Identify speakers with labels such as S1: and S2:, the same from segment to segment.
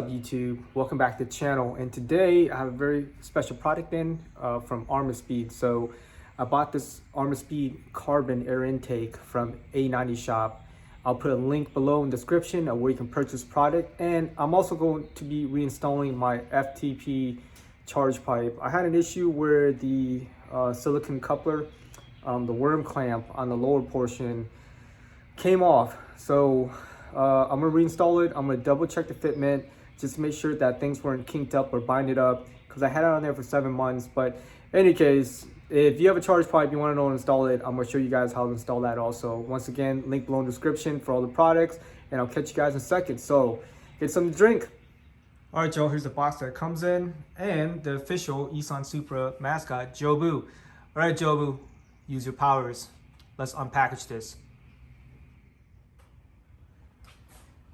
S1: up YouTube? Welcome back to the channel, and today I have a very special product from ArmaSpeed. So I bought this ArmaSpeed Carbon Air Intake from A90 shop. I'll put a link below in the description of where you can purchase product, and I'm also going to be reinstalling my FTP charge pipe. I had an issue where the silicone coupler, the worm clamp on the lower portion came off. So I'm gonna reinstall it. I'm gonna double check the fitment just to make sure that things weren't kinked up or binded up, because I had it on there for 7 months. But in any case, if you have a charge pipe, you want to know how to install it, I'm gonna show you guys how to install that also. Once again, link below in the description for all the products, and I'll catch you guys in a second. So get something to drink. All right, Joe, here's the box that it comes in, and the official GR Supra mascot, Jobu. All right, Jobu, use your powers. Let's unpackage this.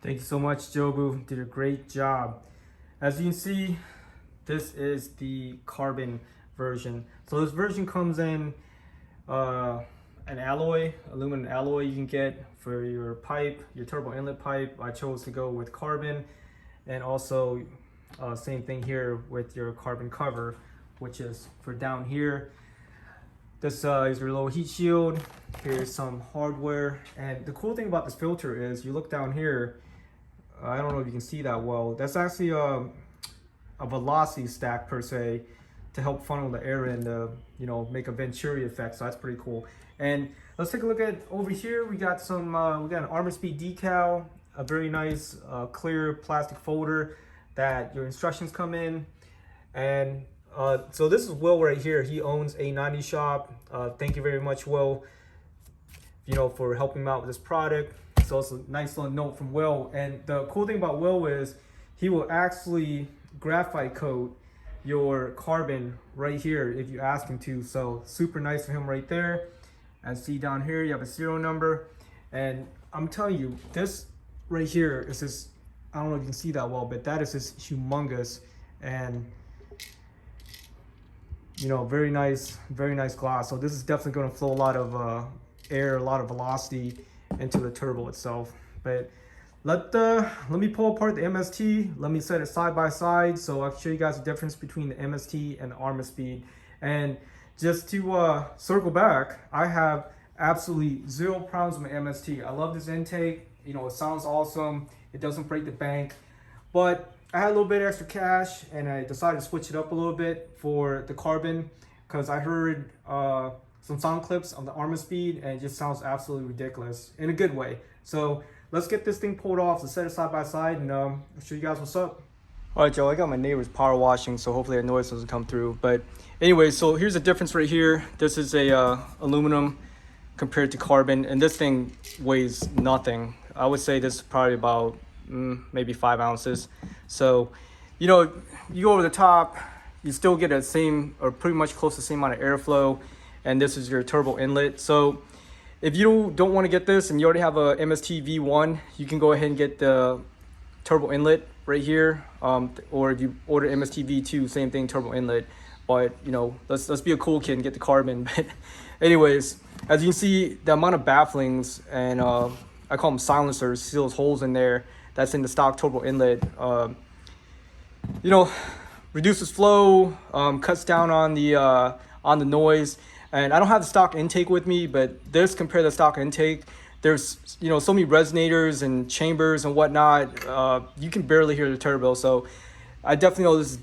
S1: Thank you so much, Jobu. Did a great job. As you can see, this is the carbon version. So this version comes in an alloy, aluminum alloy you can get for your pipe, your turbo inlet pipe. I chose to go with carbon, and also same thing here with your carbon cover, which is for down here. This is your little heat shield. Here's some hardware, and the cool thing about this filter is you look down here. I don't know if you can see that well. That's actually a velocity stack per se to help funnel the air in to, make a Venturi effect. So that's pretty cool. And let's take a look at over here. We got some we got an ArmaSpeed decal, a very nice clear plastic folder that your instructions come in. And so this is Will right here. He owns A90 shop. Thank you very much, Will, for helping me out with this product. So it's a nice little note from Will. And the cool thing about Will is he will actually graphite coat your carbon right here if you ask him to. So super nice of him right there. And see down here, you have a serial number. And I'm telling you, this right here is just, I don't know if you can see that well, but that is just humongous. And very nice glass. So this is definitely going to flow a lot of air, a lot of velocity into the turbo itself. But let me pull apart the MST. Let me set it side by side so I'll show you guys the difference between the MST and the ArmaSpeed. And just to circle back, I have absolutely zero problems with my MST. I love this intake. It sounds awesome. It doesn't break the bank. But I had a little bit extra cash, and I decided to switch it up a little bit for the carbon, because I heard some sound clips on the ArmaSpeed, and it just sounds absolutely ridiculous in a good way. So let's get this thing pulled off. Let's set it side by side, and I'll show you guys what's up. All right, Joe, I got my neighbor's power washing, so hopefully that noise doesn't come through. But anyway, so here's the difference right here. This is a aluminum compared to carbon, and this thing weighs nothing. I would say this is probably about maybe 5 ounces. So, you go over the top, you still get the same, or pretty much close to the same amount of airflow. And this is your turbo inlet. So if you don't want to get this and you already have a MST V1, you can go ahead and get the turbo inlet right here. Or if you order MST V2, same thing, turbo inlet. But let's be a cool kid and get the carbon. But anyways, as you can see, the amount of bafflings and I call them silencers, see those holes in there, that's in the stock turbo inlet. Reduces flow, cuts down on the noise. And I don't have the stock intake with me, but this, compared to the stock intake, there's so many resonators and chambers and whatnot. You can barely hear the turbo. So I definitely know this is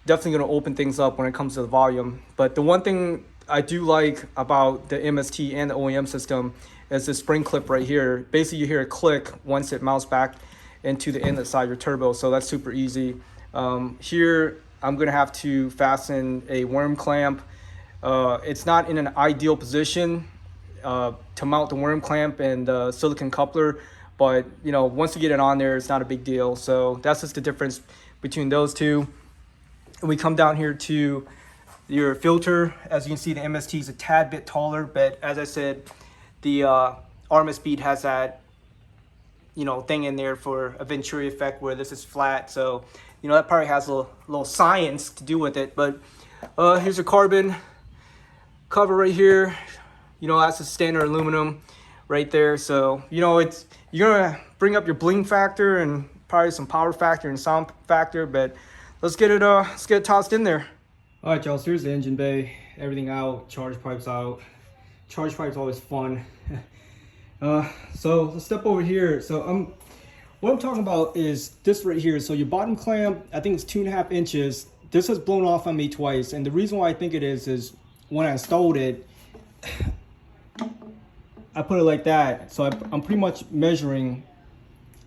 S1: definitely going to open things up when it comes to the volume. But the one thing I do like about the MST and the OEM system is the spring clip right here. Basically, you hear a click once it mounts back into the inlet side of your turbo. So that's super easy. Here, I'm going to have to fasten a worm clamp. It's not in an ideal position to mount the worm clamp and the silicone coupler, but once you get it on there, it's not a big deal. So that's just the difference between those two. And we come down here to your filter. As you can see, the MST is a tad bit taller, but as I said, the ArmaSpeed has that thing in there for a Venturi effect, where this is flat. So that probably has a little science to do with it. But here's a carbon cover right here. That's a standard aluminum right there. So you're gonna bring up your bling factor, and probably some power factor and sound factor, but let's get it tossed in there. All right, y'all, so here's the engine bay, everything out, charge pipes out. Charge pipe's always fun. So let's step over here. So what I'm talking about is this right here. So your bottom clamp, I think it's 2.5 inches. This has blown off on me twice, and the reason why I think it is when I installed it, I put it like that. So I'm pretty much measuring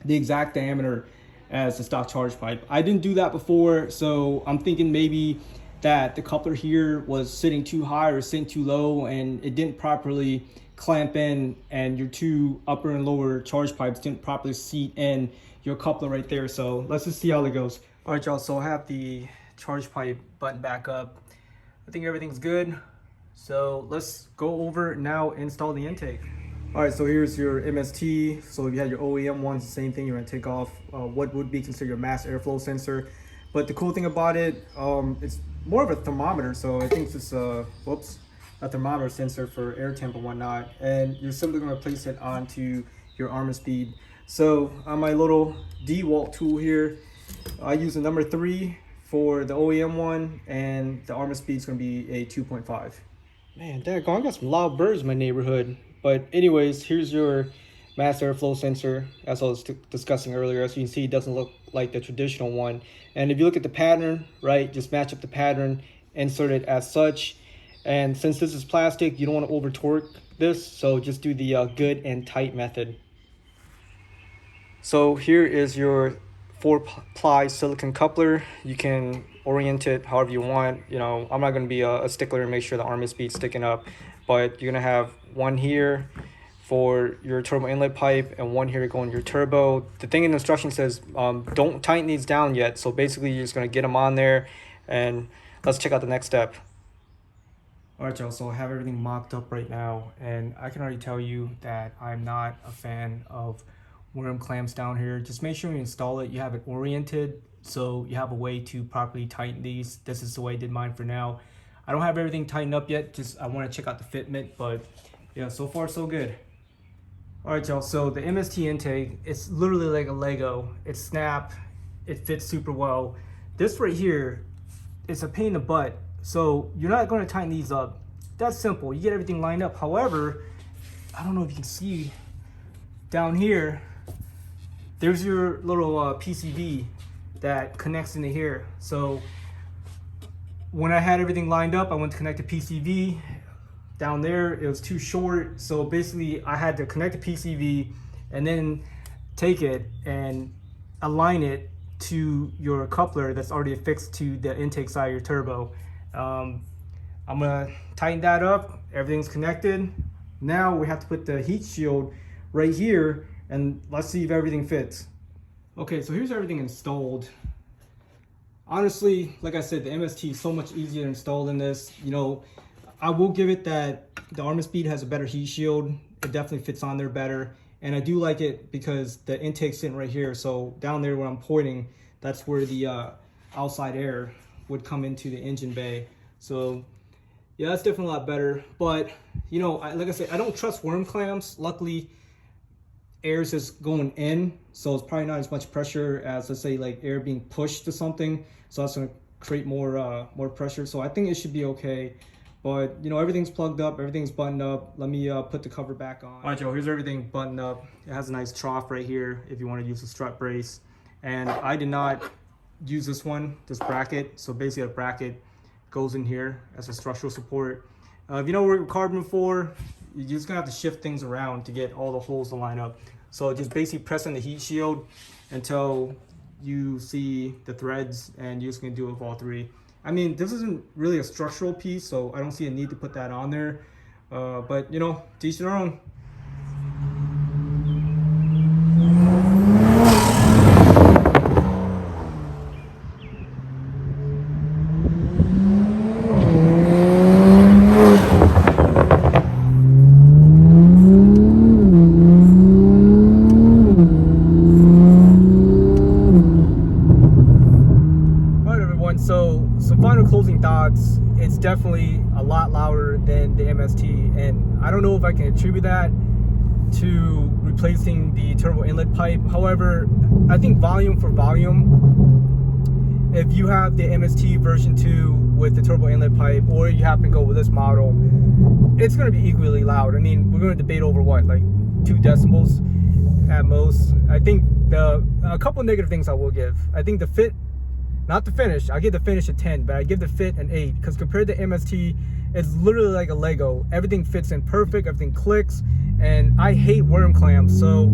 S1: the exact diameter as the stock charge pipe. I didn't do that before, so I'm thinking maybe that the coupler here was sitting too high or sitting too low, and it didn't properly clamp in, and your two upper and lower charge pipes didn't properly seat in your coupler right there. So let's just see how it goes. All right, y'all, so I have the charge pipe button back up. I think everything's good. So let's go over now, install the intake. All right, so here's your MST. So if you had your OEM ones, the same thing. You're gonna take off what would be considered your mass airflow sensor. But the cool thing about it, it's more of a thermometer. So I think it's just a thermometer sensor for air temp and whatnot. And you're simply gonna place it onto your ArmaSpeed. So on my little DeWalt tool here, I use the number 3 for the OEM one, and the ArmaSpeed is gonna be a 2.5. Man, daggone, I got some loud birds in my neighborhood. But anyways, here's your mass airflow sensor, as I was discussing earlier. As you can see, it doesn't look like the traditional one. And if you look at the pattern, right, just match up the pattern, insert it as such. And since this is plastic, you don't want to over torque this, so just do the good and tight method. So here is your 4-ply silicone coupler. You can orient it however you want. You know, I'm not going to be a stickler and make sure the ArmaSpeed's sticking up, but you're going to have one here for your turbo inlet pipe and one here going your turbo. The thing in the instruction says don't tighten these down yet, so basically you're just going to get them on there, and let's check out the next step. All right, y'all, so I have everything mocked up right now, and I can already tell you that I'm not a fan of worm clamps down here. Just make sure when you install it, you have it oriented so you have a way to properly tighten these. This is the way I did mine for now. I don't have everything tightened up yet, just I want to check out the fitment, but yeah, so far so good. All right, y'all, so the MST intake, it's literally like a Lego. It's snap, it fits super well. This right here, it's a pain in the butt, so you're not going to tighten these up. That's simple, you get everything lined up. However, I don't know if you can see down here, there's your little PCB that connects into here. So when I had everything lined up, I went to connect the PCB. Down there, it was too short. So basically I had to connect the PCB and then take it and align it to your coupler that's already affixed to the intake side of your turbo. I'm gonna tighten that up. Everything's connected. Now we have to put the heat shield right here, and let's see if everything fits. Okay, so here's everything installed. Honestly, like I said, the MST is so much easier to install than this. You know, I will give it that the ArmaSpeed has a better heat shield. It definitely fits on there better. And I do like it because the intake's sitting right here. So down there where I'm pointing, that's where the outside air would come into the engine bay. So yeah, that's definitely a lot better. But you know, like I said, I don't trust worm clamps. Luckily, air's just going in, so it's probably not as much pressure as, let's say, like air being pushed to something. So that's gonna create more pressure. So I think it should be okay. But you know, everything's plugged up, everything's buttoned up. Let me put the cover back on. All right, Joe, here's everything buttoned up. It has a nice trough right here if you want to use a strut brace. And I did not use this bracket. So basically a bracket goes in here as a structural support. If you know what carbon for, you're just gonna have to shift things around to get all the holes to line up. So just basically press on the heat shield until you see the threads, and you're just gonna do it with all three. I mean, this isn't really a structural piece, so I don't see a need to put that on there. But you know, to each their own. So some final closing thoughts. It's definitely a lot louder than the MST, and I don't know if I can attribute that to replacing the turbo inlet pipe. However, I think volume for volume, if you have the MST version 2 with the turbo inlet pipe, or you happen to go with this model, it's going to be equally loud. I mean, we're going to debate over what, like 2 decibels at most. I think a couple negative things I will give. I think the fit, not the finish, I give the finish a 10, but I give the fit an 8, because compared to MST, it's literally like a Lego. Everything fits in perfect, everything clicks, and I hate worm clamps. So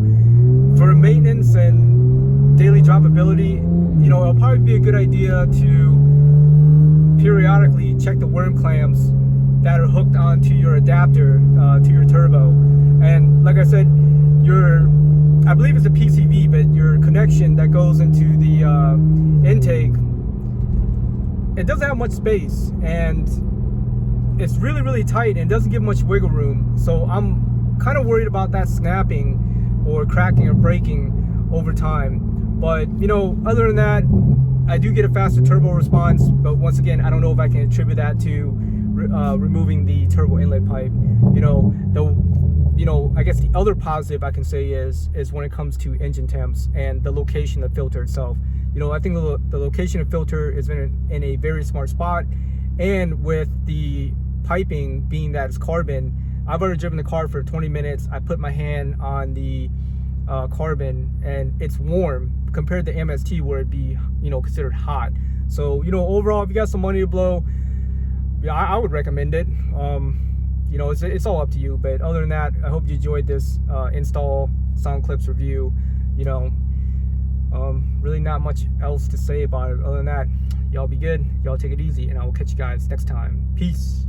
S1: for maintenance and daily droppability, you know, it'll probably be a good idea to periodically check the worm clamps that are hooked onto your adapter to your turbo. And like I said, I believe it's a PCV, but your connection that goes into the intake, it doesn't have much space, and it's really, really tight and doesn't give much wiggle room. So I'm kind of worried about that snapping or cracking or breaking over time. But, you know, other than that, I do get a faster turbo response. But once again, I don't know if I can attribute that to removing the turbo inlet pipe. You know, I guess the other positive I can say is when it comes to engine temps and the location of the filter itself. You know, I think the location of filter is in a very smart spot, and with the piping being that it's carbon, I've already driven the car for 20 minutes. I put my hand on the carbon and it's warm compared to MST, where it'd be, you know, considered hot. So, you know, overall, if you got some money to blow, yeah, I would recommend it. You know, it's all up to you. But other than that, I hope you enjoyed this install sound clips review. You know, really not much else to say about it. Other than that, y'all be good, y'all take it easy, and I will catch you guys next time. Peace.